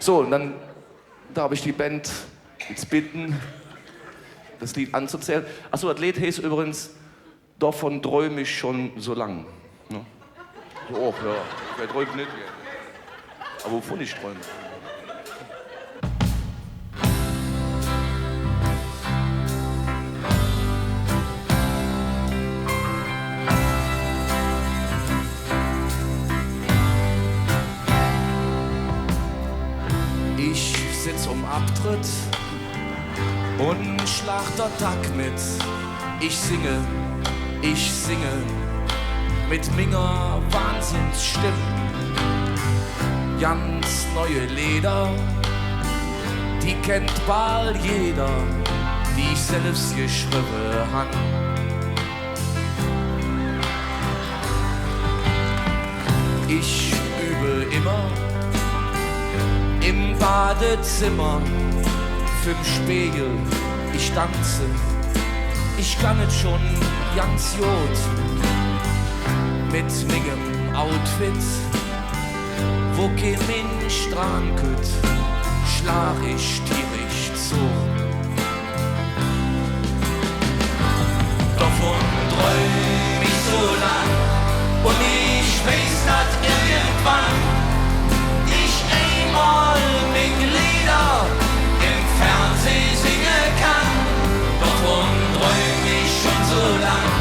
So, und dann darf ich die Band jetzt bitten, das Lied anzuzählen. Achso, das Lied heißt übrigens, davon träume ich schon so lang. Ne? So, oh, ja, wer träumt nicht? Aber wovon ich träume? Ich sitz Abtritt und schlag dort Tag mit. Ich singe mit minger Wahnsinnsstimme. Ganz neue Lieder, die kennt bald jeder, die ich selbst geschrieben han. Ich übe immer im Badezimmer, für'm Spiegel, ich tanze, ich kann es schon ganz gut. Mit mingem Outfit, wo kein Mensch dran könnt, schlag ich tierisch zu. Davon träum ich so lang und ich weiß, dass irgendwann ich einmal mit Lieder im Fernsehen singen kann. Davon träum ich schon so lang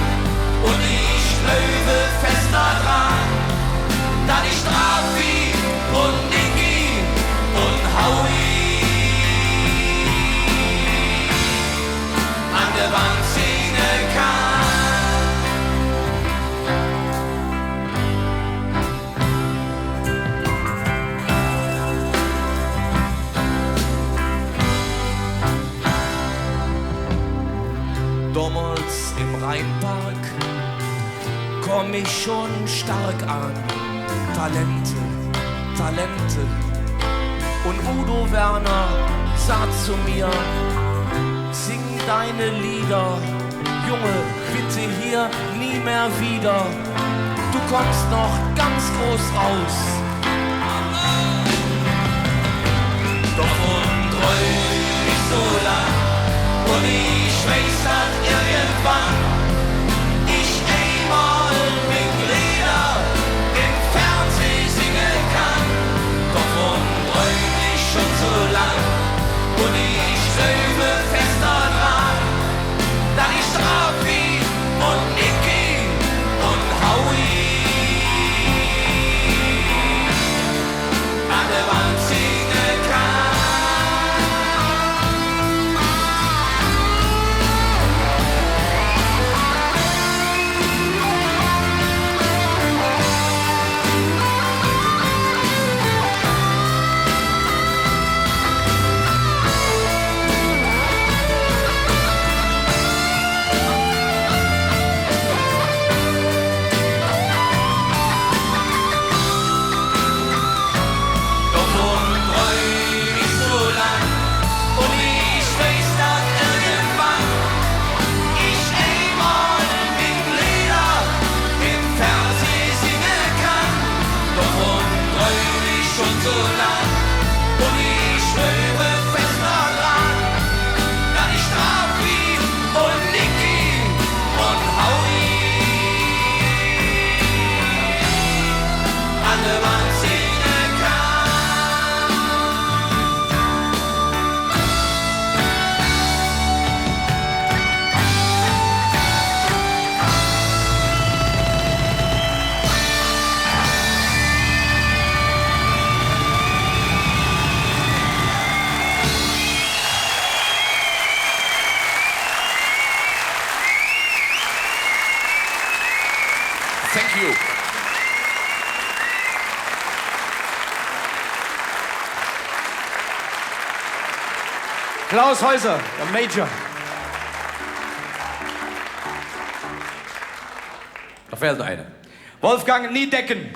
und ich glaube fest daran, dass ich Raffi und Niki und Howie an der Wand singen kann. Damals im Rheinpark komm ich schon stark an. Talente. Und Udo Werner sagt zu mir, sing deine Lieder, Junge, bitte hier nie mehr wieder. Du kommst noch ganz groß raus. Davon träum ich so lang und ich weiß, dass irgendwann ich einmal mit Lieder im Fernsehen singen kann. Davon träum ich schon so lang und ich glaube fest daran, dass ich Raffi und Niki und Howie an der Wand singen kann. Thank you. Klaus Häuser, der Major. Da fehlt eine. Wolfgang Niedecken.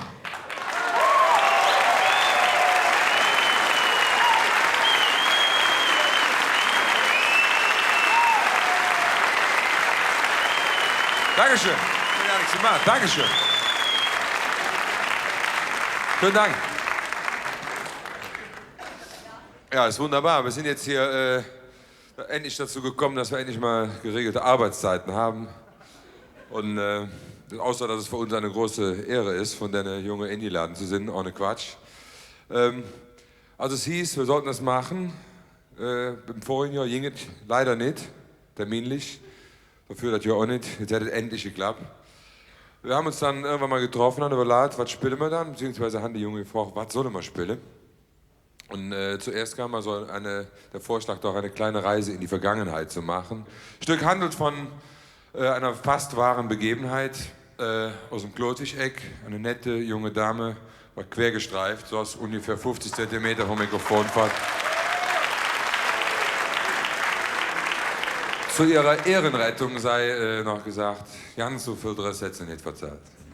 Dankeschön. Ja, nichts gemacht. Dankeschön. Vielen Dank. Ja, ist wunderbar. Wir sind jetzt hier endlich dazu gekommen, dass wir endlich mal geregelte Arbeitszeiten haben. Und außer, dass es für uns eine große Ehre ist, von der junge eingeladen zu sind, ohne Quatsch. Also es hieß, wir sollten das machen. Im vorigen Jahr ging es leider nicht, terminlich. Dafür das Jahr auch nicht. Jetzt hat es endlich geklappt. Wir haben uns dann irgendwann mal getroffen und überlegt, was spielen wir dann? Beziehungsweise haben die Junge gefragt, was sollen wir spielen? Und zuerst kam also der Vorschlag, doch eine kleine Reise in die Vergangenheit zu machen. Das Stück handelt von einer fast wahren Begebenheit aus dem Klotwig-Eck. Eine nette junge Dame war quergestreift, so aus ungefähr 50 Zentimeter vom Mikrofon fast. Zu ihrer Ehrenrettung sei noch gesagt, ganz so viel Dress hätte sie nicht verzahlt.